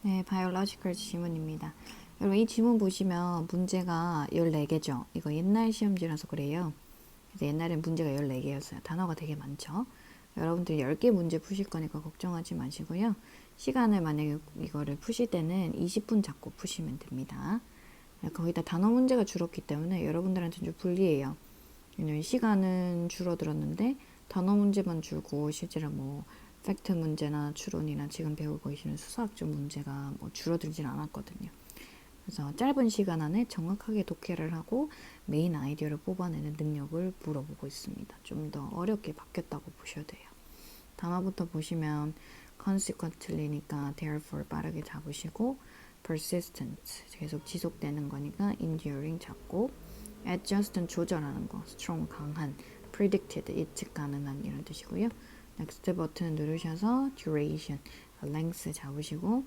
네, 바이올로지컬 지문입니다. 여러분 이 지문 보시면 문제가 14개죠. 이거 옛날 시험지라서 그래요. 그래서 옛날엔 문제가 14개였어요. 단어가 되게 많죠. 여러분들 10개 문제 푸실 거니까 걱정하지 마시고요. 시간을 만약에 이거를 푸실 때는 20분 잡고 푸시면 됩니다. 거기다 단어 문제가 줄었기 때문에 여러분들한테 좀 불리해요. 왜냐면 시간은 줄어들었는데 단어 문제만 줄고 실제로 뭐 팩트 문제나 추론이나 지금 배우고 계시는 수사학적 문제가 뭐 줄어들진 않았거든요. 그래서 짧은 시간 안에 정확하게 독해를 하고 메인 아이디어를 뽑아내는 능력을 물어보고 있습니다. 좀 더 어렵게 바뀌었다고 보셔야 돼요. 단어부터 보시면 consequently니까 therefore 빠르게 잡으시고 persistent 계속 지속되는 거니까 enduring 잡고 adjust는 조절하는 거 strong 강한 predicted 예측 가능한 이런 뜻이고요. next 버튼 누르셔서 duration length 잡으시고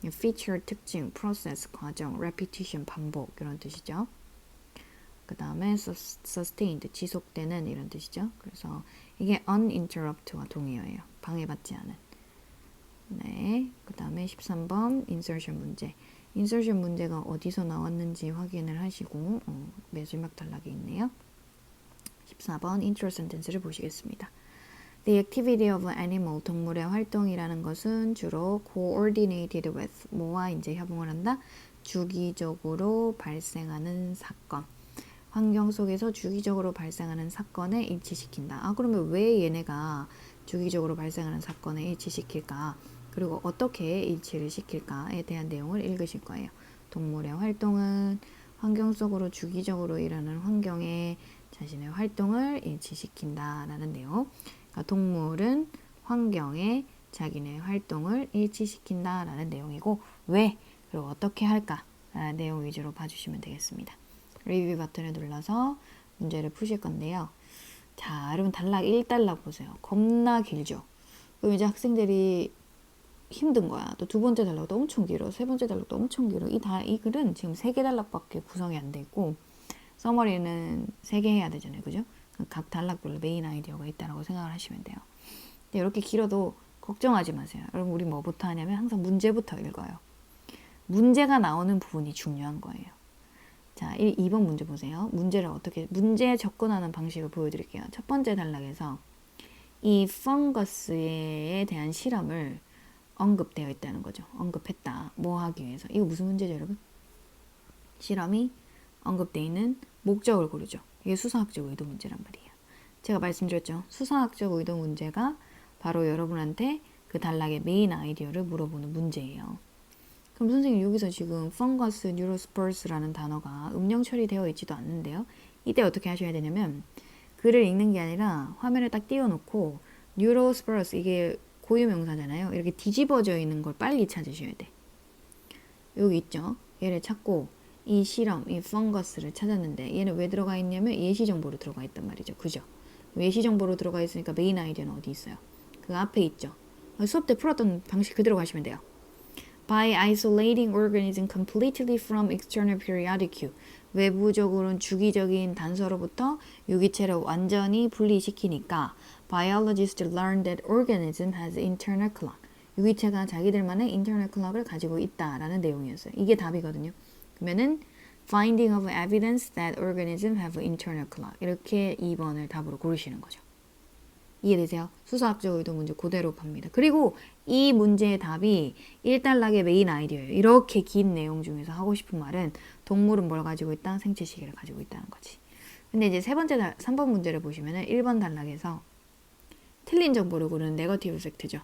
feature 특징 process 과정 repetition 반복 이런 뜻이죠. 그 다음에 sustained 지속되는 이런 뜻이죠. 그래서 이게 uninterrupted와 동의어예요. 방해받지 않은. 네. 그 다음에 13번 insertion 문제. insertion 문제가 어디서 나왔는지 확인을 하시고 마지막 단락에 있네요. 14번 intro sentence를 보시겠습니다. The activity of an animal, 동물의 활동이라는 것은 주로 coordinated with, 뭐와 이제 협응을 한다? 주기적으로 발생하는 사건. 환경 속에서 주기적으로 발생하는 사건에 일치시킨다. 그러면 왜 얘네가 주기적으로 발생하는 사건에 일치시킬까? 그리고 어떻게 일치를 시킬까에 대한 내용을 읽으실 거예요. 동물의 활동은 환경 속으로 주기적으로 일하는 환경에 자신의 활동을 일치시킨다라는 내용. 그러니까 동물은 환경에 자기네 활동을 일치시킨다라는 내용이고 왜 그리고 어떻게 할까라는 내용 위주로 봐주시면 되겠습니다. 리뷰 버튼을 눌러서 문제를 푸실 건데요. 자, 여러분 단락 1단락 보세요. 겁나 길죠? 그럼 이제 학생들이 힘든 거야. 또 두 번째 단락도 엄청 길어. 세 번째 단락도 엄청 길어. 이 글은 지금 3개 단락밖에 구성이 안 돼 있고 서머리는 3개 해야 되잖아요. 그죠? 각 단락별로 메인 아이디어가 있다고 생각을 하시면 돼요. 근데 이렇게 길어도 걱정하지 마세요. 여러분 우리 뭐부터 하냐면 항상 문제부터 읽어요. 문제가 나오는 부분이 중요한 거예요. 자, 2번 문제 보세요. 문제에 접근하는 방식을 보여드릴게요. 첫 번째 단락에서 이 펑거스에 대한 실험을 언급되어 있다는 거죠. 언급했다. 뭐 하기 위해서. 이거 무슨 문제죠, 여러분? 실험이 언급되어 있는 목적을 고르죠. 이게 수사학적 의도 문제란 말이에요. 제가 말씀드렸죠. 수사학적 의도 문제가 바로 여러분한테 그 단락의 메인 아이디어를 물어보는 문제예요. 그럼 선생님 여기서 지금 펑거스, 뉴로스퍼스라는 단어가 음령 처리되어 있지도 않는데요. 이때 어떻게 하셔야 되냐면 글을 읽는 게 아니라 화면에 딱 띄워놓고 뉴로스퍼스 이게 고유명사잖아요. 이렇게 뒤집어져 있는 걸 빨리 찾으셔야 돼. 여기 있죠. 얘를 찾고 이 실험, 이 펑거스를 찾았는데 얘는 왜 들어가 있냐면 예시 정보로 들어가 있단 말이죠. 그죠? 예시 정보로 들어가 있으니까 메인 아이디어는 어디 있어요? 그 앞에 있죠. 수업 때 풀었던 방식 그대로 가시면 돼요. By isolating organism completely from external periodic cue. 외부적으로는 주기적인 단서로부터 유기체를 완전히 분리시키니까 biologists learn that organism has internal clock. 유기체가 자기들만의 internal clock을 가지고 있다라는 내용이었어요. 이게 답이거든요. 그러면은 finding of evidence that organisms have internal clock. 이렇게 2번을 답으로 고르시는 거죠. 이해되세요? 수사학적 의도 문제 그대로 갑니다. 그리고 이 문제의 답이 1단락의 메인 아이디어예요. 이렇게 긴 내용 중에서 하고 싶은 말은 동물은 뭘 가지고 있다? 생체 시계를 가지고 있다는 거지. 근데 이제 3번 문제를 보시면은 1번 단락에서 틀린 정보를 고르는 네거티브 팩트죠.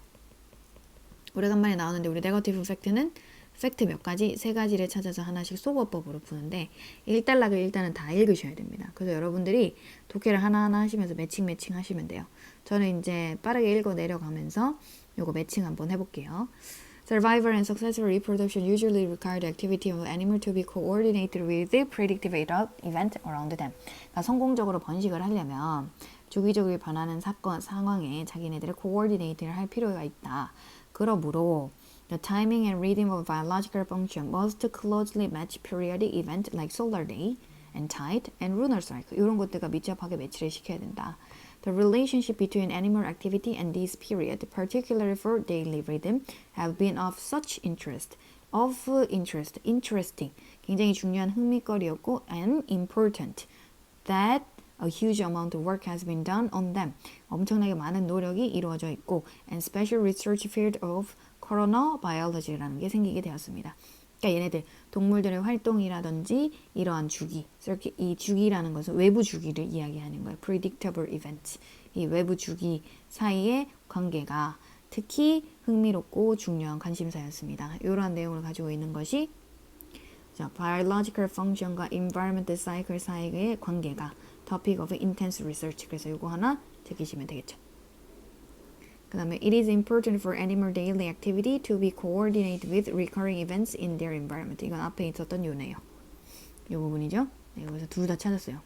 오래간만에 나오는데 우리 네거티브 팩트는 팩트 몇 가지? 3가지를 찾아서 하나씩 소거법으로 푸는데 1단락을 일단은 다 읽으셔야 됩니다. 그래서 여러분들이 독해를 하나하나 하시면서 매칭 하시면 돼요. 저는 이제 빠르게 읽어 내려가면서 요거 매칭 한번 해볼게요. Survival and successful reproduction usually require the activity of animal to be coordinated with the predictive event around them. 그러니까 성공적으로 번식을 하려면 주기적으로 변하는 상황에 자기네들을 coordinate를 할 필요가 있다. 그러므로 The timing and rhythm of biological function must closely match periodic events like solar day and tide and lunar cycle. 이런 것들과 밀접하게 매치를 시켜야 된다. The relationship between animal activity and this period, particularly for daily rhythm, have been of such interest. Of interest, interesting, 굉장히 중요한 흥미거리였고 and important, that a huge amount of work has been done on them. 엄청나게 많은 노력이 이루어져 있고 and special research field of chronobiology라는 게 생기게 되었습니다. 그러니까 얘네들 동물들의 활동이라든지 이러한 주기, 이 주기라는 것은 외부 주기를 이야기하는 거예요. predictable events. 이 외부 주기 사이의 관계가 특히 흥미롭고 중요한 관심사였습니다. 이러한 내용을 가지고 있는 것이 biological function과 environmental cycle 사이의 관계가 topic of intense research. 그래서 이거 하나 적으시면 되겠죠. 그 다음에 it is important for animal daily activity to be coordinated with recurring events in their environment. 이건 앞에 있었던 요네요. 이 부분이죠. 네, 여기서 둘 다 찾았어요.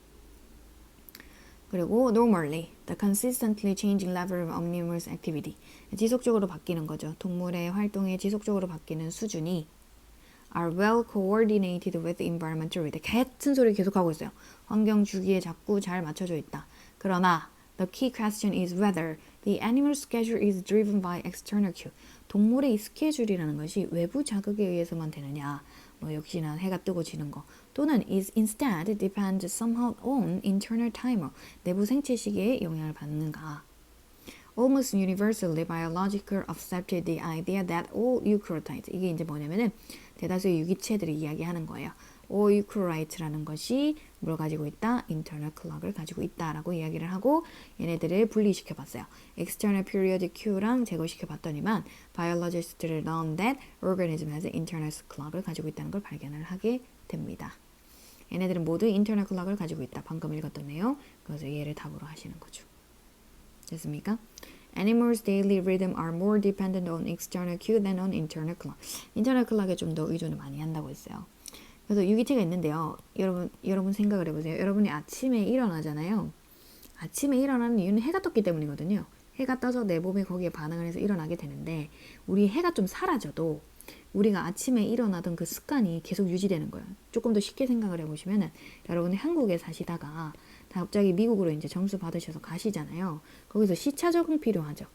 그리고 normally, the consistently changing level of omnivorous activity. 지속적으로 바뀌는 거죠. 동물의 활동에 지속적으로 바뀌는 수준이 are well coordinated with environmental rhythm. 같은 소리 계속하고 있어요. 환경 주기에 자꾸 잘 맞춰져 있다. 그러나 the key question is whether the animal schedule is driven by external cue. 동물의 이 스케줄이라는 것이 외부 자극에 의해서만 되느냐. 뭐 역시나 해가 뜨고 지는 거. 또는 is instead depend somehow on internal timer. 내부 생체 시계에 영향을 받는가. Almost universally biological accepted the idea that all eukaryotes. 이게 이제 뭐냐면은 대다수의 유기체들이 이야기하는 거예요. all eukaryote라는 것이 뭘 가지고 있다? internal clock을 가지고 있다라고 이야기를 하고 얘네들을 분리시켜 봤어요. external periodic cue랑 제거시켜 봤더니만 biologist를 learn that organism has internal clock을 가지고 있다는 걸 발견을 하게 됩니다. 얘네들은 모두 internal clock을 가지고 있다. 방금 읽었던 내용. 그래서 얘를 답으로 하시는 거죠. 됐습니까? Animals' daily rhythm are more dependent on external cue than on internal clock. internal clock에 좀 더 의존을 많이 한다고 했어요. 그래서 유기체가 있는데요. 여러분 생각을 해보세요. 여러분이 아침에 일어나잖아요. 아침에 일어나는 이유는 해가 떴기 때문이거든요. 해가 떠서 내 몸이 거기에 반응을 해서 일어나게 되는데 우리 해가 좀 사라져도 우리가 아침에 일어나던 그 습관이 계속 유지되는 거예요. 조금 더 쉽게 생각을 해보시면은 여러분이 한국에 사시다가 갑자기 미국으로 이제 정수 받으셔서 가시잖아요. 거기서 시차 적응 필요하죠.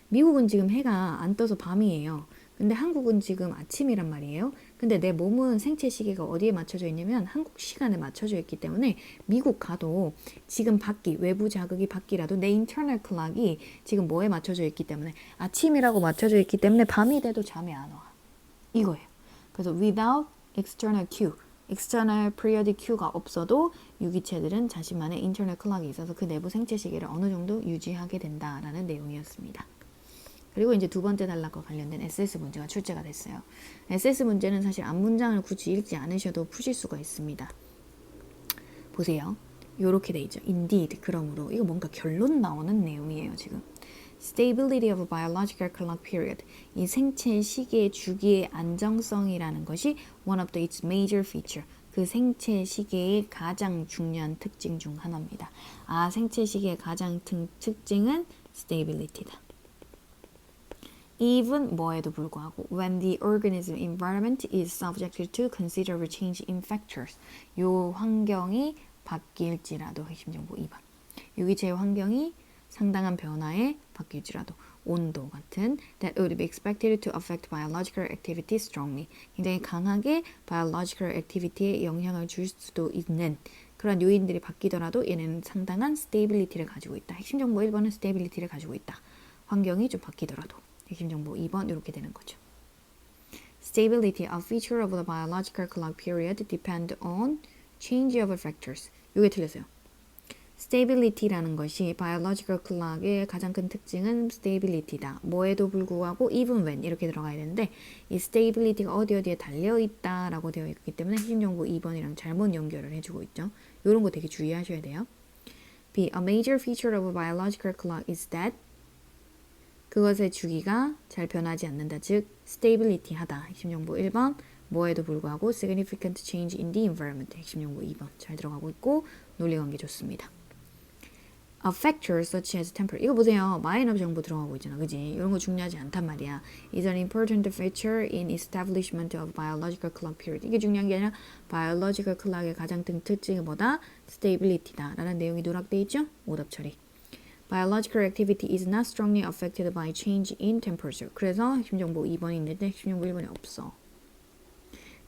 미국은 지금 해가 안 떠서 밤이에요. 근데 한국은 지금 아침이란 말이에요. 근데 내 몸은 생체 시계가 어디에 맞춰져 있냐면 한국 시간에 맞춰져 있기 때문에 미국 가도 지금 밖이 외부 자극이 밖이라도 내 인터널 클락이 지금 뭐에 맞춰져 있기 때문에 아침이라고 맞춰져 있기 때문에 밤이 돼도 잠이 안 와. 이거예요. 그래서 without external cue, external periodic cue가 없어도 유기체들은 자신만의 internal clock이 있어서 그 내부 생체 시계를 어느 정도 유지하게 된다라는 내용이었습니다. 그리고 이제 두 번째 단락과 관련된 SS 문제가 출제가 됐어요. SS 문제는 사실 앞문장을 굳이 읽지 않으셔도 푸실 수가 있습니다. 보세요. 요렇게 돼 있죠. Indeed, 그러므로. 이거 뭔가 결론 나오는 내용이에요, 지금. Stability of biological clock period. 이 생체 시계 주기의 안정성이라는 것이 one of its major feature. 그 생체 시계의 가장 중요한 특징 중 하나입니다. 아, 생체 시계의 가장 특징은 stability다. Even 뭐에도 불구하고 when the organism environment is subjected to considerable change in factors. 요 환경이 바뀔지라도 핵심 정보 2번. 유기체의 환경이 상당한 변화에 바뀔지라도 온도 같은 that would be expected to affect biological activity strongly. 굉장히 강하게 biological activity에 영향을 줄 수도 있는 그런 요인들이 바뀌더라도 얘네는 상당한 stability를 가지고 있다. 핵심 정보 1번은 stability를 가지고 있다. 환경이 좀 바뀌더라도. 핵심 정보 2번 이렇게 되는 거죠. Stability, a feature of the biological clock period, depend on change of factors. 이게 틀렸어요. Stability라는 것이 biological clock의 가장 큰 특징은 stability다. 뭐에도 불구하고 even when 이렇게 들어가야 되는데 이 stability가 어디에 달려있다라고 되어 있기 때문에 핵심 정보 2번이랑 잘못 연결을 해주고 있죠. 이런 거 되게 주의하셔야 돼요. B. A major feature of a biological clock is that 그것의 주기가 잘 변하지 않는다. 즉, stability 하다. 핵심 정보 1번. 뭐에도 불구하고 significant change in the environment. 핵심 정보 2번. 잘 들어가고 있고 논리관계 좋습니다. A factor such as temperature. 이거 보세요. minor 정보 들어가고 있잖아. 그지? 이런 거 중요하지 않단 말이야. is an important feature in establishment of biological clock period. 이게 중요한 게 아니라 biological clock의 가장 큰 특징이 뭐다? stability다. 라는 내용이 누락돼 있죠? 오답 처리. Biological activity is not strongly affected by change in temperature. 그래서 핵심 정보 2번이 있는데 핵심 정보 1번이 없어.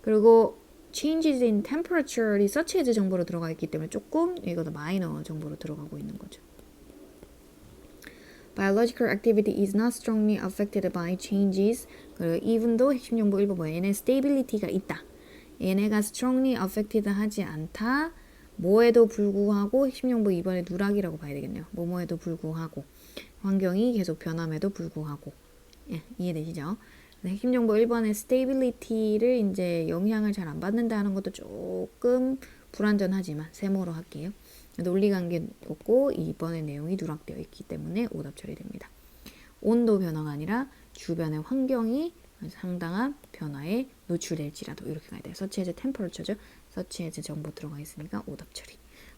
그리고 changes in temperature이 such as 정보로 들어가 있기 때문에 조금 이거도 마이너 정보로 들어가고 있는 거죠. Biological activity is not strongly affected by changes. 그리고 even though 핵심 정보 1번 뭐야? 얘네 stability가 있다. 얘네가 strongly affected 하지 않다. 뭐에도 불구하고 핵심 정보 2번에 누락이라고 봐야 되겠네요. 뭐뭐에도 불구하고 환경이 계속 변함에도 불구하고 예, 이해되시죠? 핵심 정보 1번의 stability를 이제 영향을 잘 안 받는다는 것도 조금 불완전하지만 세모로 할게요. 논리관계 없고 2번의 내용이 누락되어 있기 때문에 오답 처리됩니다. 온도 변화가 아니라 주변의 환경이 상당한 변화에 노출될지라도 이렇게 가야 돼요. such as temperature죠. such as 정보 들어가 있으니까 오답 처리.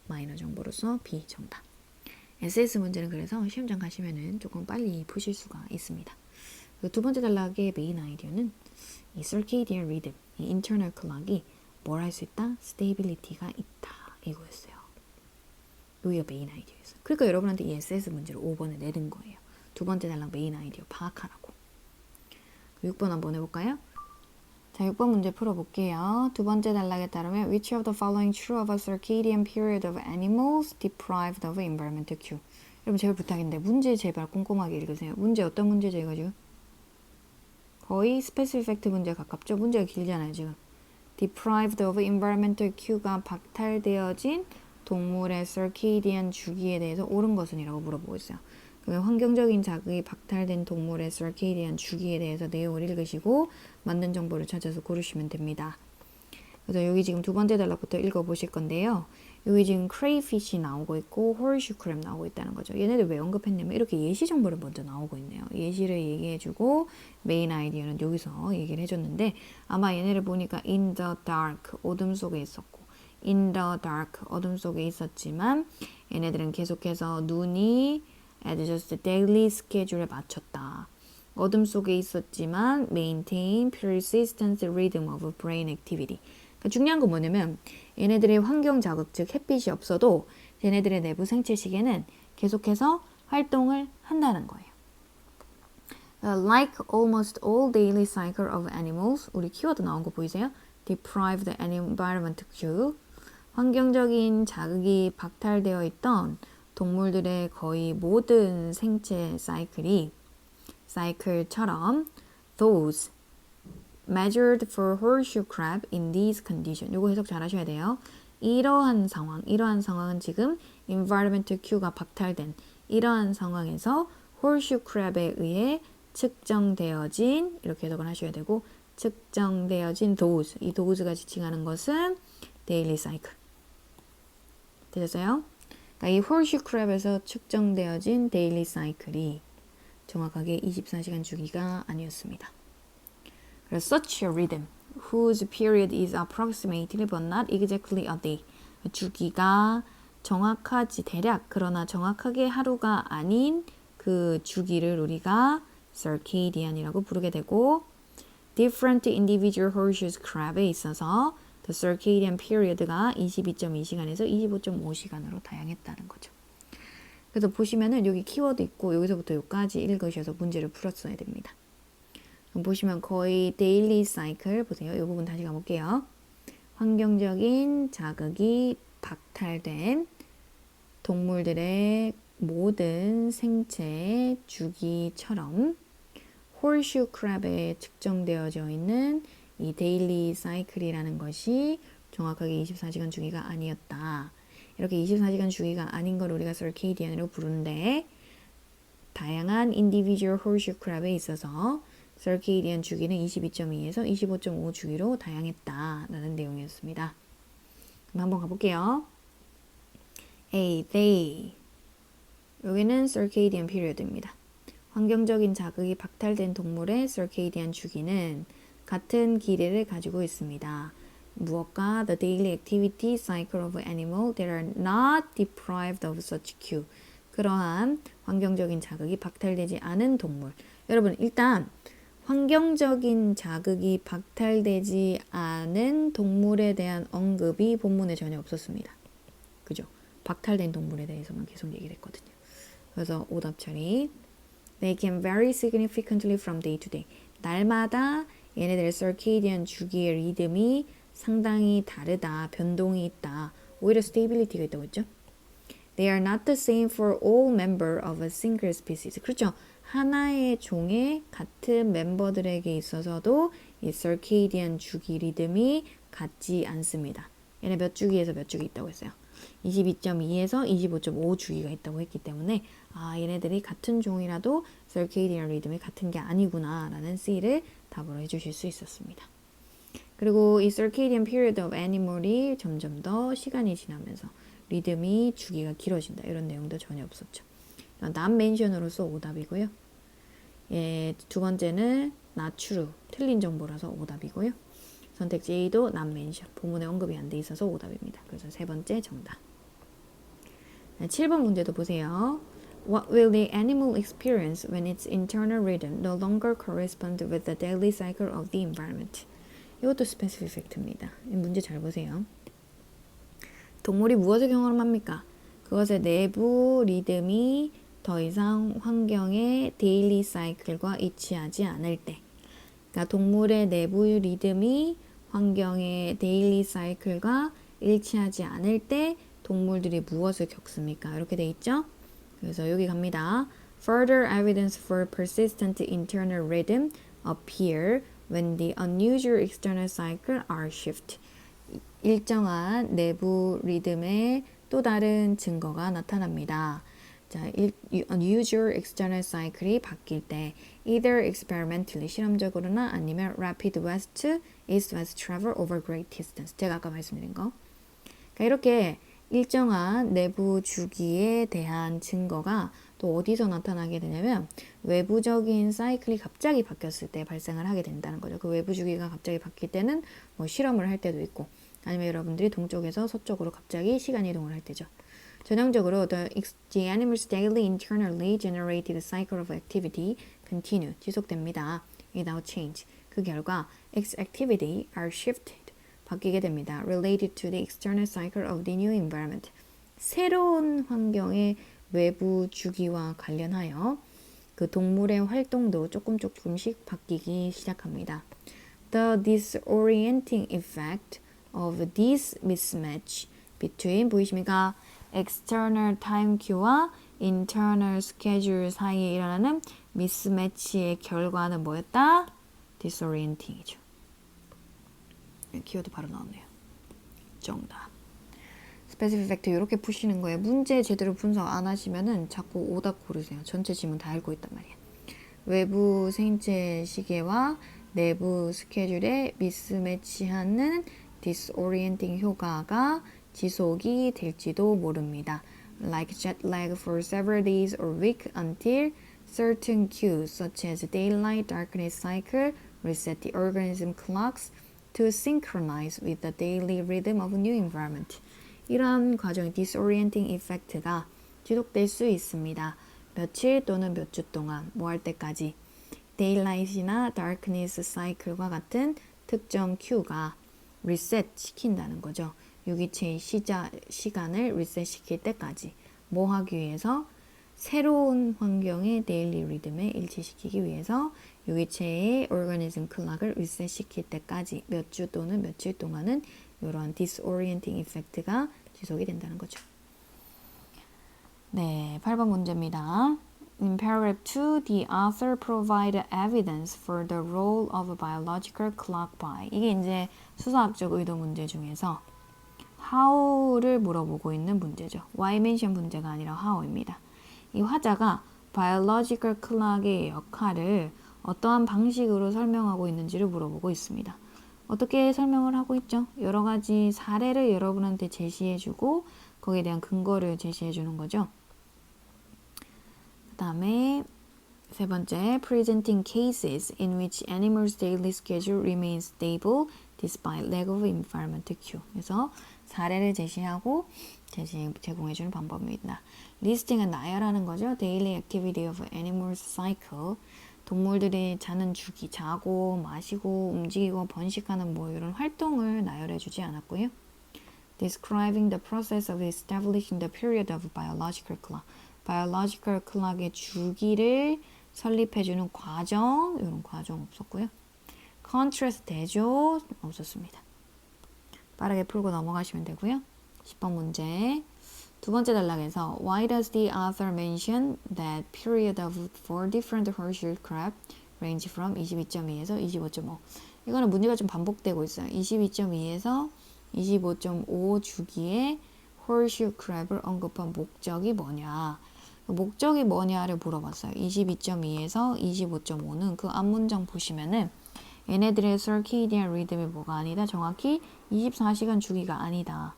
마이너 정보로서 B 정답. SS 문제는 그래서 시험장 가시면은 조금 빨리 푸실 수가 있습니다. 두 번째 단락의 메인 아이디어는 이 circadian rhythm, 이 internal clock이 뭘 할 수 있다? stability가 있다. 이거였어요. 여기가 메인 아이디어였어요. 그러니까 여러분한테 이 SS 문제를 5번에 내는 거예요. 두 번째 단락 메인 아이디어 파악하라고. 6번 한번 해볼까요? 자, 6번 문제 풀어볼게요. 두 번째 단락에 따르면 Which of the following true of a circadian period of animals deprived of environmental cue? 여러분 제발 부탁인데 문제 제발 꼼꼼하게 읽으세요. 문제 어떤 문제죠 이거 지금? 거의 스페시픽 팩트 문제에 가깝죠? 문제가 길잖아요 지금. Deprived of environmental cue가 박탈되어진 동물의 circadian 주기에 대해서 옳은 것은 이라고 물어보고 있어요. 그러면 환경적인 자극이 박탈된 동물의 circadian 주기에 대해서 내용을 읽으시고 맞는 정보를 찾아서 고르시면 됩니다. 그래서 여기 지금 두 번째 단락부터 읽어보실 건데요. 여기 지금 crayfish이 나오고 있고 horseshoe crab 나오고 있다는 거죠. 얘네들 왜 언급했냐면 이렇게 예시 정보를 먼저 나오고 있네요. 예시를 얘기해주고 메인 아이디어는 여기서 얘기를 해줬는데 아마 얘네를 보니까 in the dark 어둠 속에 있었고 in the dark 어둠 속에 있었지만 얘네들은 계속해서 눈이 adjust daily schedule에 맞췄다. 어둠 속에 있었지만 maintain persistent rhythm of brain activity. 그러니까 중요한 건 뭐냐면 얘네들의 환경 자극 즉 햇빛이 없어도 얘네들의 내부 생체 시계는 계속해서 활동을 한다는 거예요. Like almost all daily cycle of animals 우리 키워드 나온 거 보이세요? Deprived environment cue 환경적인 자극이 박탈되어 있던 동물들의 거의 모든 생체 사이클처럼 those measured for horseshoe crab in these conditions. 요거 해석 잘 하셔야 돼요. 이러한 상황은 지금 environmental cue가 박탈된 이러한 상황에서 horseshoe crab에 의해 측정되어진 이렇게 해석을 하셔야 되고 측정되어진 those 이 those가 지칭하는 것은 daily cycle 되셨어요? 그러니까 이 horseshoe crab에서 측정되어진 daily cycle이 정확하게 24시간 주기가 아니었습니다. 그래서 such a rhythm whose period is approximately but not exactly a day 주기가 정확하지 대략 그러나 정확하게 하루가 아닌 그 주기를 우리가 circadian이라고 부르게 되고 different individual horseshoe crab에 있어서 the circadian period가 22.2시간에서 25.5시간으로 다양했다는 거죠. 그래서 보시면은 여기 키워드 있고 여기서부터 여기까지 읽으셔서 문제를 풀었어야 됩니다. 보시면 거의 데일리 사이클 보세요. 이 부분 다시 가볼게요. 환경적인 자극이 박탈된 동물들의 모든 생체 주기처럼 horseshoe crab에 측정되어져 있는 이 데일리 사이클이라는 것이 정확하게 24시간 주기가 아니었다. 이렇게 24시간 주기가 아닌 걸 우리가 circadian으로 부르는데 다양한 individual horseshoe crab에 있어서 circadian 주기는 22.2에서 25.5 주기로 다양했다라는 내용이었습니다. 그럼 한번 가볼게요. A, they 여기는 circadian period입니다. 환경적인 자극이 박탈된 동물의 circadian 주기는 같은 길이를 가지고 있습니다. 무엇과 the daily activity cycle of animal that are not deprived of such cue. 그러한 환경적인 자극이 박탈되지 않은 동물. 여러분 일단 환경적인 자극이 박탈되지 않은 동물에 대한 언급이 본문에 전혀 없었습니다. 그죠? 박탈된 동물에 대해서만 계속 얘기를 했거든요. 그래서 오답 처리. They can vary significantly from day to day. 날마다 얘네들의 circadian 주기의 리듬이 상당히 다르다, 변동이 있다. 오히려 stability가 있다고 했죠. They are not the same for all member of a single species. 그렇죠. 하나의 종의 같은 멤버들에게 있어서도 이 circadian 주기 리듬이 같지 않습니다. 얘네 몇 주기에서 몇 주기 있다고 했어요. 22.2에서 25.5 주기가 있다고 했기 때문에 얘네들이 같은 종이라도 circadian 리듬이 같은 게 아니구나 라는 C를 답으로 해주실 수 있었습니다. 그리고 이 circadian period of animal이 점점 더 시간이 지나면서 리듬이 주기가 길어진다. 이런 내용도 전혀 없었죠. not mention으로서 오답이고요. 예, 두 번째는 not true. 틀린 정보라서 오답이고요. 선택 J도 not mention. 본문에 언급이 안 돼 있어서 오답입니다. 그래서 세 번째 정답. 7번 문제도 보세요. What will the animal experience when its internal rhythm no longer correspond with the daily cycle of the environment? 이것도 스페시픽 팩트입니다. 이 문제 잘 보세요. 동물이 무엇을 경험합니까? 그것의 내부 리듬이 더 이상 환경의 데일리 사이클과 일치하지 않을 때. 그러니까 동물의 내부 리듬이 환경의 데일리 사이클과 일치하지 않을 때 동물들이 무엇을 겪습니까? 이렇게 돼 있죠? 그래서 여기 갑니다. Further evidence for persistent internal rhythm appear when the unusual external cycle are shift. 일정한 내부 리듬의 또 다른 증거가 나타납니다. 자, unusual external cycle이 바뀔 때 either experimentally 실험적으로나 아니면 rapid west, east-west travel over great distance. 제가 아까 말씀드린 거. 그러니까 이렇게 일정한 내부 주기에 대한 증거가 또 어디서 나타나게 되냐면 외부적인 사이클이 갑자기 바뀌었을 때 발생을 하게 된다는 거죠. 그 외부 주기가 갑자기 바뀔 때는 뭐 실험을 할 때도 있고 아니면 여러분들이 동쪽에서 서쪽으로 갑자기 시간 이동을 할 때죠. 전형적으로 the animal's daily internally generated cycle of activity continue 지속됩니다. without change. 그 결과 X activity are shifted 바뀌게 됩니다. related to the external cycle of the new environment. 새로운 환경의 외부 주기와 관련하여 그 동물의 활동도 조금씩 바뀌기 시작합니다. The disorienting effect of this mismatch between 보이십니까? external time cue와 internal schedule 사이에 일어나는 미스매치의 결과는 뭐였다? disorienting이죠. 키워드 바로 나왔네요. 정답. 스페시픽 팩트 이렇게 푸시는 거예요. 문제 제대로 분석 안 하시면은 자꾸 오답 고르세요. 전체 지문 다 읽고 있단 말이에요. 외부 생체 시계와 내부 스케줄에 미스매치하는 disorienting 효과가 지속이 될지도 모릅니다. Like jet lag for several days or week until certain cues such as daylight darkness cycle reset the organism clocks to synchronize with the daily rhythm of a new environment. 이러한 과정의 disorienting effect가 지속될 수 있습니다. 며칠 또는 몇 주 동안 뭐 할 때까지 daylight이나 darkness cycle과 같은 특정 큐가 reset 시킨다는 거죠. 유기체의 시간을 리셋 시킬 때까지 뭐 하기 위해서 새로운 환경의 데일리 리듬에 일치시키기 위해서 유기체의 오르가니즘 클락을 리셋 시킬 때까지 몇 주 또는 며칠 동안은 이러한 disorienting 이펙트가 지속이 된다는 거죠. 네, 8번 문제입니다. In paragraph 2, the author provided evidence for the role of a biological clock by. 이게 이제 수사학적 의도 문제 중에서 how를 물어보고 있는 문제죠. why mention 문제가 아니라 how입니다. 이 화자가 biological clock의 역할을 어떠한 방식으로 설명하고 있는지를 물어보고 있습니다. 어떻게 설명을 하고 있죠? 여러 가지 사례를 여러분한테 제시해주고 거기에 대한 근거를 제시해주는 거죠. 그 다음에 세 번째, presenting cases in which animals' daily schedule remains stable despite lack of environmental cue. 그래서 사례를 제시하고 제공해주는 방법입니다. 리스팅은 나열하는 거죠. Daily activity of animals cycle. 동물들이 자는 주기, 자고, 마시고, 움직이고, 번식하는 뭐 이런 활동을 나열해주지 않았고요. Describing the process of establishing the period of biological clock. biological clock의 주기를 설립해주는 과정, 이런 과정 없었고요. contrast 대조 없었습니다. 빠르게 풀고 넘어가시면 되고요. 10번 문제. 두 번째 단락에서 Why does the author mention that period of four different horseshoe crab range from 22.2에서 25.5? 이거는 문제가 좀 반복되고 있어요. 22.2에서 25.5 주기의 horseshoe crab을 언급한 목적이 뭐냐? 목적이 뭐냐를 물어봤어요. 22.2에서 25.5는 그 앞문장 보시면은 얘네들의 circadian 리듬이 뭐가 아니다? 정확히 24시간 주기가 아니다.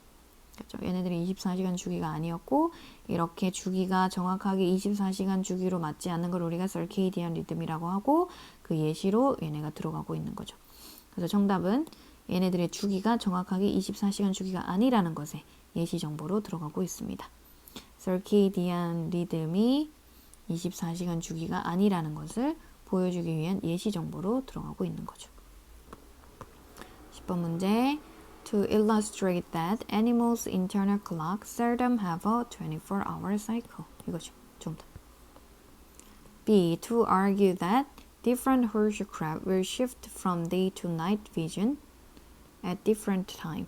그렇죠? 얘네들이 24시간 주기가 아니었고 이렇게 주기가 정확하게 24시간 주기로 맞지 않는 걸 우리가 circadian 리듬이라고 하고 그 예시로 얘네가 들어가고 있는 거죠. 그래서 정답은 얘네들의 주기가 정확하게 24시간 주기가 아니라는 것에 예시 정보로 들어가고 있습니다. circadian 리듬이 24시간 주기가 아니라는 것을 보여주기 위한 예시 정보로 들어가고 있는 거죠. 10번 문제. To illustrate that animals' internal clocks seldom have a 24-hour cycle. 이거죠. 정답. B. To argue that different horseshoe crab will shift from day to night vision at different time.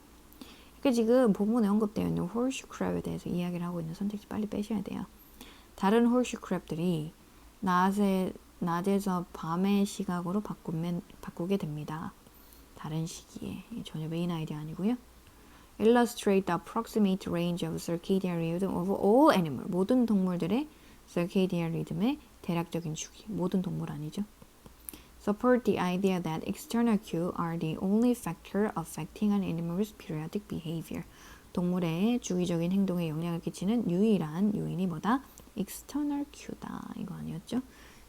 그러니까 지금 본문에 언급되어 있는 horseshoe crab에 대해서 이야기를 하고 있는 선택지 빨리 빼셔야 돼요. 다른 horseshoe crab들이 낮에서 밤의 시각으로 바꾸게 됩니다. 다른 시기에. 전혀 메인 아이디어 아니고요. Illustrate the approximate range of circadian rhythm of all animals. 모든 동물들의 circadian rhythm의 대략적인 주기. 모든 동물 아니죠. Support the idea that external cues are the only factor affecting an animal's periodic behavior. 동물의 주기적인 행동에 영향을 끼치는 유일한 요인이 뭐다? external cue다. 이거 아니었죠?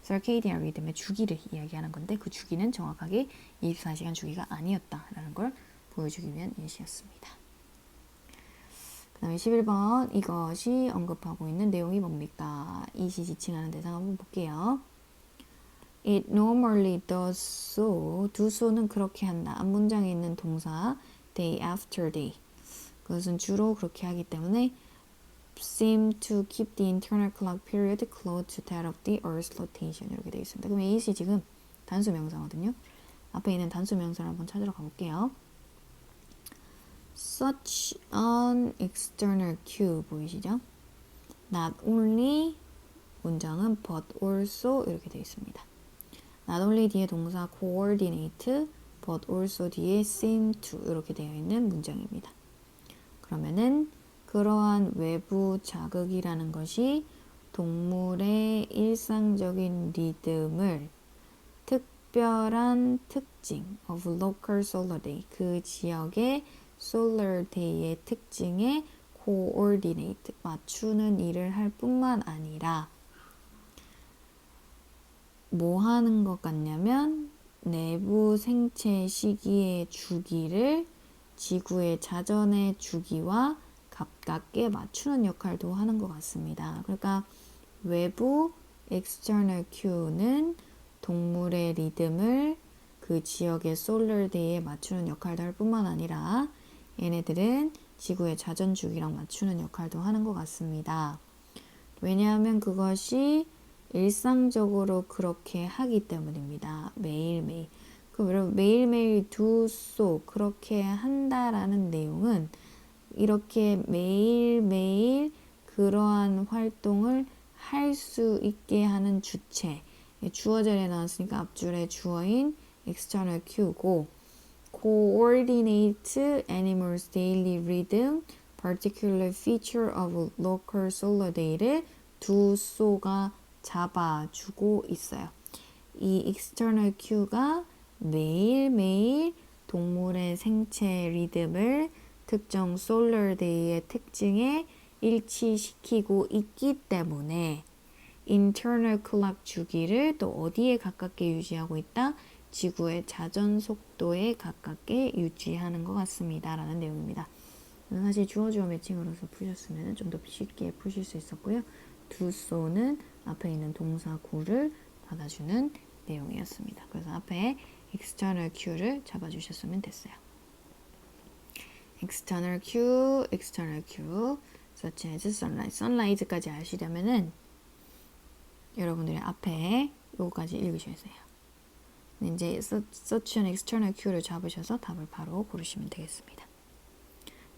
circadian rhythm의 주기를 이야기하는 건데 그 주기는 정확하게 24시간 주기가 아니었다라는 걸 보여주기 위한 예시였습니다. 그 다음에 11번 이것이 언급하고 있는 내용이 뭡니까? 이시 지칭하는 대상 한번 볼게요. It normally does so. do so는 그렇게 한다. 앞문장에 있는 동사 day after day. 그것은 주로 그렇게 하기 때문에 seem to keep the internal clock period close to that of the Earth's rotation. 이렇게 되어 있습니다. 그럼 이것이 지금 단수 명사거든요. 앞에 있는 단수 명사를 한번 찾으러 가볼게요. Such an external cue 보이시죠? Not only 문장은 but also 이렇게 되어 있습니다. Not only 뒤에 동사 coordinate but also 뒤에 seem to 이렇게 되어 있는 문장입니다. 그러면은 그러한 외부 자극이라는 것이 동물의 일상적인 리듬을 특별한 특징 of local solar day 그 지역의 solar day의 특징에 coordinate 맞추는 일을 할 뿐만 아니라 뭐 하는 것 같냐면 내부 생체 시기의 주기를 지구의 자전의 주기와 가깝게 맞추는 역할도 하는 것 같습니다. 그러니까 외부 external cue는 동물의 리듬을 그 지역의 solar day에 맞추는 역할도 할 뿐만 아니라 얘네들은 지구의 자전 주기랑 맞추는 역할도 하는 것 같습니다. 왜냐하면 그것이 일상적으로 그렇게 하기 때문입니다. 매일매일. 그럼 매일매일 do so 그렇게 한다라는 내용은 이렇게 매일매일 그러한 활동을 할 수 있게 하는 주체 주어 자리에 나왔으니까 앞줄에 주어인 external cue고 coordinate animals daily rhythm particular feature of local solar day를 do so가 잡아주고 있어요. 이 external cue가 매일매일 동물의 생체 리듬을 특정 solar day의 특징에 일치시키고 있기 때문에 internal clock 주기를 또 어디에 가깝게 유지하고 있다? 지구의 자전 속도에 가깝게 유지하는 것 같습니다. 라는 내용입니다. 사실 주어 매칭으로서 푸셨으면 좀 더 쉽게 푸실 수 있었고요. do so는 앞에 있는 동사 go를 받아주는 내용이었습니다. 그래서 앞에 external cue를 잡아주셨으면 됐어요. external cue, external cue. such as sunrise. sunrise까지 아시려면은 여러분들이 앞에 요거까지 읽으셔야 돼요. 이제 such an external cue를 잡으셔서 답을 바로 고르시면 되겠습니다.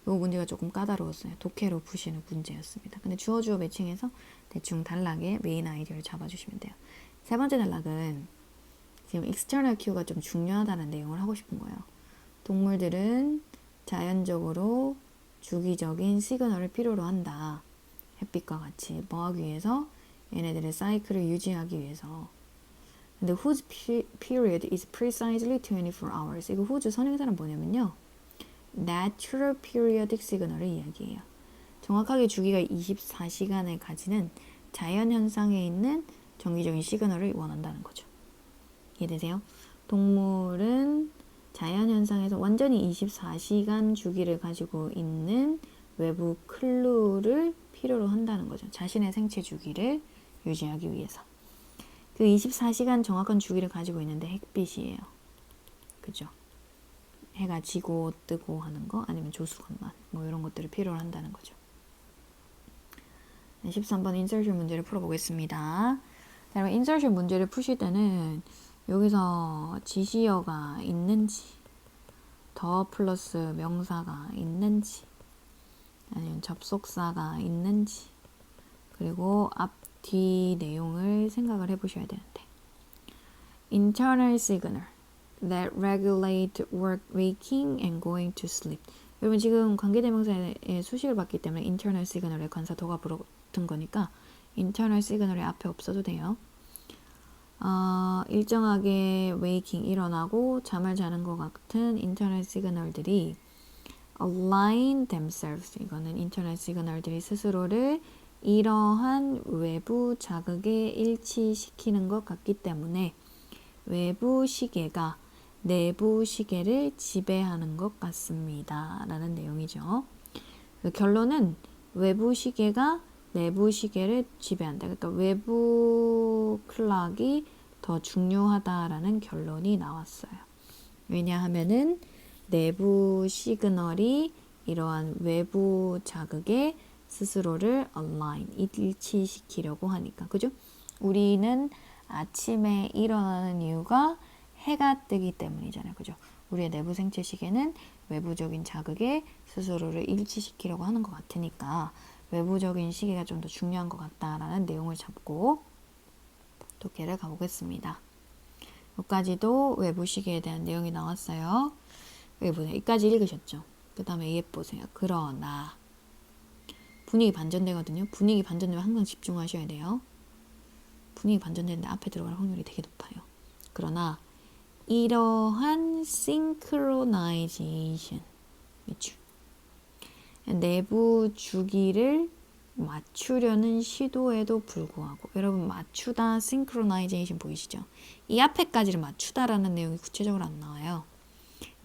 이 문제가 조금 까다로웠어요. 독해로 푸시는 문제였습니다. 근데 주어 매칭해서 대충 단락의 메인 아이디어를 잡아주시면 돼요. 세 번째 단락은 지금 external cue가 좀 중요하다는 내용을 하고 싶은 거예요. 동물들은 자연적으로 주기적인 시그널을 필요로 한다. 햇빛과 같이 뭐 하기 위해서? 얘네들의 사이클을 유지하기 위해서. 근데 whose period is precisely 24 hours. 이거 whose 선행사는 뭐냐면요. natural periodic signal을 이야기해요. 정확하게 주기가 24시간을 가지는 자연 현상에 있는 정기적인 시그널을 원한다는 거죠. 이해되세요? 동물은 자연 현상에서 완전히 24시간 주기를 가지고 있는 외부 클루를 필요로 한다는 거죠. 자신의 생체 주기를 유지하기 위해서. 그 24시간 정확한 주기를 가지고 있는데 햇빛이에요. 그죠? 해가 지고 뜨고 하는 거 아니면 조수간만 뭐 이런 것들을 필요로 한다는 거죠. 13번 인서션 문제를 풀어보겠습니다. 여러분 인서션 문제를 푸실 때는 여기서 지시어가 있는지 더 플러스 명사가 있는지 아니면 접속사가 있는지 그리고 앞뒤 내용을 생각을 해보셔야 되는데 internal signal that regulate work, waking and going to sleep. 여러분 지금 관계대명사의 수식을 봤기 때문에 internal signal에 관사 더가 붙은 거니까 internal signal이 앞에 없어도 돼요. 일정하게 waking 일어나고 잠을 자는 것 같은 internal signal들이 align themselves 이거는 internal signal들이 스스로를 이러한 외부 자극에 일치시키는 것 같기 때문에 외부 시계가 내부 시계를 지배하는 것 같습니다. 라는 내용이죠. 결론은 외부 시계가 내부 시계를 지배한다. 그러니까 외부 클락이 더 중요하다라는 결론이 나왔어요. 왜냐하면은 내부 시그널이 이러한 외부 자극에 스스로를 align, 일치시키려고 하니까. 그죠? 우리는 아침에 일어나는 이유가 해가 뜨기 때문이잖아요. 그죠? 우리의 내부 생체 시계는 외부적인 자극에 스스로를 일치시키려고 하는 것 같으니까 외부적인 시계가 좀 더 중요한 것 같다라는 내용을 잡고 독해를 가보겠습니다. 여기까지도 외부 시계에 대한 내용이 나왔어요. 여기 보세요. 여기까지 읽으셨죠? 그 다음에 얘 보세요. 그러나 분위기 반전되거든요. 분위기 반전되면 항상 집중하셔야 돼요. 분위기 반전되는데 앞에 들어갈 확률이 되게 높아요. 그러나 이러한 synchronization 내부 주기를 맞추려는 시도에도 불구하고 여러분 맞추다 synchronization 보이시죠? 이 앞에까지를 맞추다라는 내용이 구체적으로 안 나와요.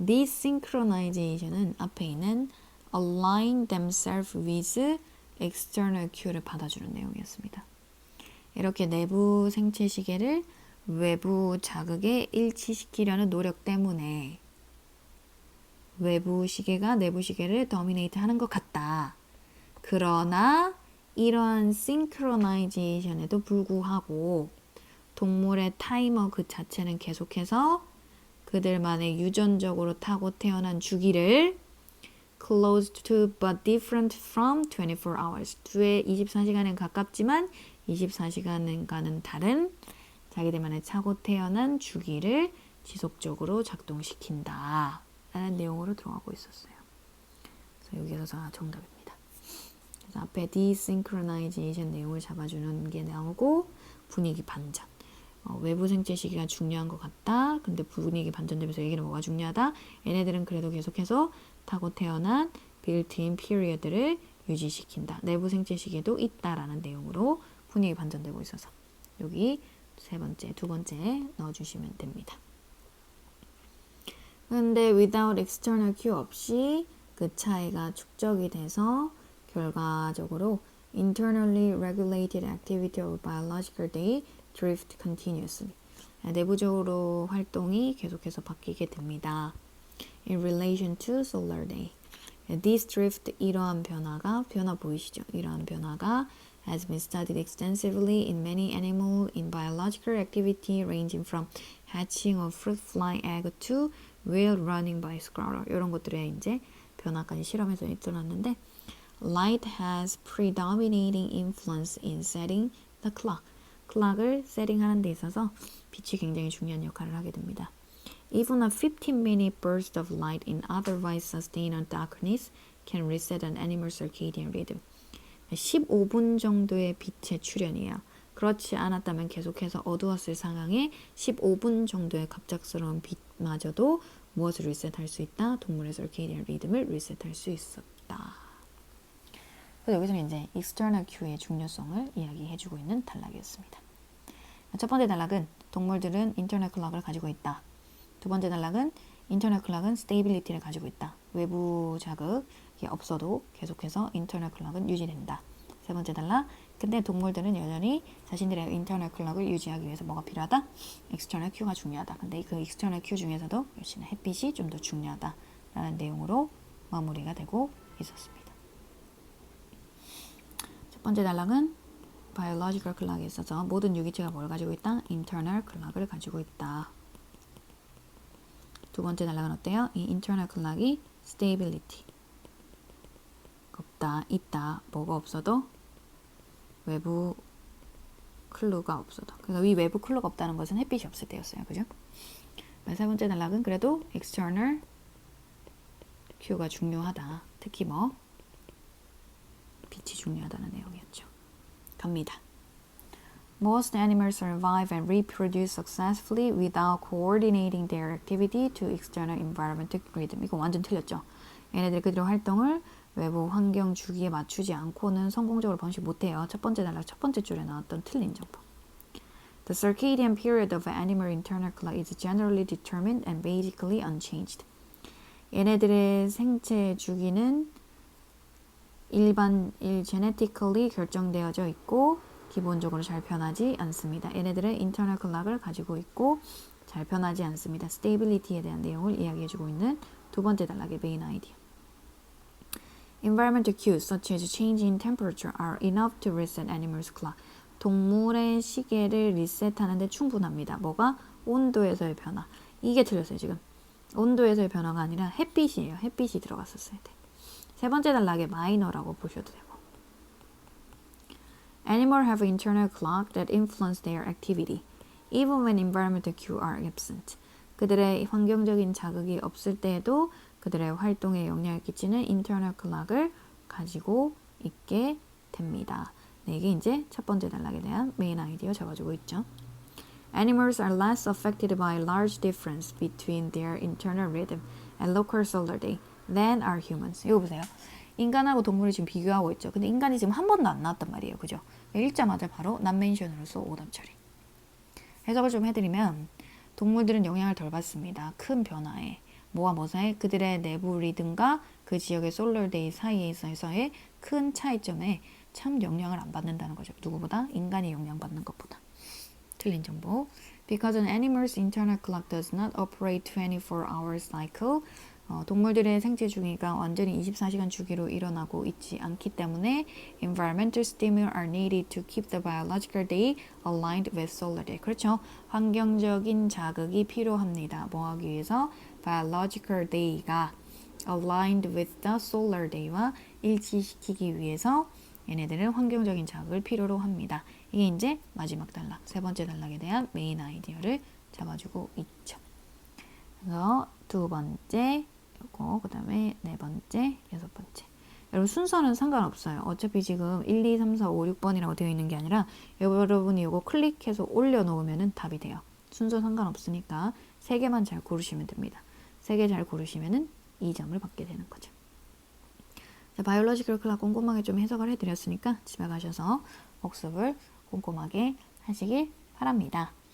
This synchronization은 앞에 있는 align themselves with external cue를 받아주는 내용이었습니다. 이렇게 내부 생체 시계를 외부 자극에 일치시키려는 노력 때문에 외부 시계가 내부 시계를 dominate 하는 것 같다. 그러나 이러한 synchronization에도 불구하고 동물의 타이머 그 자체는 계속해서 그들만의 유전적으로 타고 태어난 주기를 close to but different from 24 hours. 두의 24시간엔 가깝지만 24시간과는 다른 자기들만의 타고 태어난 주기를 지속적으로 작동시킨다. 라는 내용으로 들어가고 있었어요. 그래서 여기서 정답입니다. 그래서 앞에 desynchronization 내용을 잡아주는 게 나오고 분위기 반전. 외부 생체 시기가 중요한 것 같다. 근데 분위기 반전되면서 얘기는 뭐가 중요하다? 얘네들은 그래도 계속해서 타고 태어난 built-in period를 유지시킨다. 내부 생체 시기도 있다라는 내용으로 분위기 반전되고 있어서 여기 두 번째 넣어주시면 됩니다. 근데 without external cue 없이 그 차이가 축적이 돼서 결과적으로 internally regulated activity of biological day drift continuously. 내부적으로 활동이 계속해서 바뀌게 됩니다. In relation to solar day. This drift, 이러한 변화가, 변화 보이시죠? 이러한 변화가 has been studied extensively in many animals in biological activity ranging from hatching of fruit fly egg to whale running by squirrel. 이런 것들에 이제 변화까지 실험에서 일어났는데 Light has predominating influence in setting the clock. 클락을 세팅하는 데 있어서 빛이 굉장히 중요한 역할을 하게 됩니다. Even a 15-minute burst of light in otherwise sustained darkness can reset an animal's circadian rhythm. 15분 정도의 빛의 출현이에요. 그렇지 않았다면 계속해서 어두웠을 상황에 15분 정도의 갑작스러운 빛마저도 무엇을 리셋할 수 있다? 동물의 circadian 리듬을 리셋할 수 있었다. 그래서 여기서는 이제 external cue의 중요성을 이야기해주고 있는 단락이었습니다. 첫 번째 단락은 동물들은 internal clock을 가지고 있다. 두 번째 단락은 internal clock은 stability를 가지고 있다. 외부 자극이 없어도 계속해서 internal clock은 유지된다. 세 번째 단락, 근데 동물들은 여전히 자신들의 internal clock을 유지하기 위해서 뭐가 필요하다? external cue가 중요하다. 근데 그 external cue 중에서도 역시나 햇빛이 좀 더 중요하다라는 내용으로 마무리가 되고 있었습니다. 첫 번째 단락은 biological clock에 있어서 모든 유기체가 뭘 가지고 있다? internal clock을 가지고 있다. 두 번째 단락은 어때요? 이 internal clock이 stability. 없다, 있다. 뭐가 없어도 외부 클루가 없어도. 그래서 이 외부 클루가 없다는 것은 햇빛이 없을 때였어요. 그죠? 세 번째 단락은 그래도 external cue가 중요하다. 특히 뭐 빛이 중요하다는 내용이었죠. 갑니다. Most animals survive and reproduce successfully without coordinating their activity to external environmental rhythm. 이거 완전 틀렸죠. 얘네들이 그들의 활동을 외부 환경 주기에 맞추지 않고는 성공적으로 번식 못해요. 첫 번째 단락 첫 번째 줄에 나왔던 틀린 정보. The circadian period of an animal internal clock is generally determined and basically unchanged. 얘네들의 생체 주기는 genetically 결정되어져 있고 기본적으로 잘 변하지 않습니다. 얘네들은 internal clock을 가지고 있고 잘 변하지 않습니다. stability에 대한 내용을 이야기해주고 있는 두 번째 단락의 메인 아이디어. Environmental cues such as change in temperature are enough to reset animals' clock. 동물의 시계를 리셋하는 데 충분합니다. 뭐가? 온도에서의 변화. 이게 틀렸어요, 지금. 온도에서의 변화가 아니라 햇빛이에요. 햇빛이 들어갔었어야 돼. 세 번째 단락의 마이너라고 보셔도 되고. Animals have internal clock that influence their activity, even when environmental cues are absent. 그들의 환경적인 자극이 없을 때에도 그들의 활동에 영향을 끼치는 internal clock을 가지고 있게 됩니다. 네, 이게 이제 첫 번째 단락에 대한 메인 아이디어 잡아주고 있죠. Animals are less affected by large difference between their internal rhythm and local solar day than are humans. 이거 보세요. 인간하고 동물이 지금 비교하고 있죠. 근데 인간이 지금 한 번도 안 나왔단 말이에요. 그죠? 읽자마자 바로 난멘션으로서 오답 처리. 해석을 좀 해드리면 동물들은 영향을 덜 받습니다. 큰 변화에. 뭐와 뭐 사이? 그들의 내부 리듬과 그 지역의 솔러데이 사이에 있어서의 큰 차이점에 참 영향을 안 받는다는 거죠. 누구보다? 인간이 영향받는 것보다. 틀린 정보. Because an animal's internal clock does not operate 24-hour cycle. 동물들의 생체 주기가 완전히 24시간 주기로 일어나고 있지 않기 때문에 environmental stimuli are needed to keep the biological day aligned with solar day. 그렇죠. 환경적인 자극이 필요합니다. 뭐 하기 위해서? biological day가 aligned with the solar day와 일치시키기 위해서 얘네들은 환경적인 자극을 필요로 합니다. 이게 이제 마지막 단락, 세 번째 단락에 대한 메인 아이디어를 잡아주고 있죠. 그래서 두 번째, 요거, 그 다음에 네 번째, 여섯 번째. 여러분 순서는 상관없어요. 어차피 지금 1, 2, 3, 4, 5, 6번이라고 되어 있는 게 아니라 여러분이 요거 클릭해서 올려놓으면 답이 돼요. 순서 상관없으니까 세 개만 잘 고르시면 됩니다. 세 개 잘 고르시면은 2점을 받게 되는 거죠. 자, 바이올로지컬 클락 꼼꼼하게 좀 해석을 해드렸으니까 집에 가셔서 복습을 꼼꼼하게 하시길 바랍니다.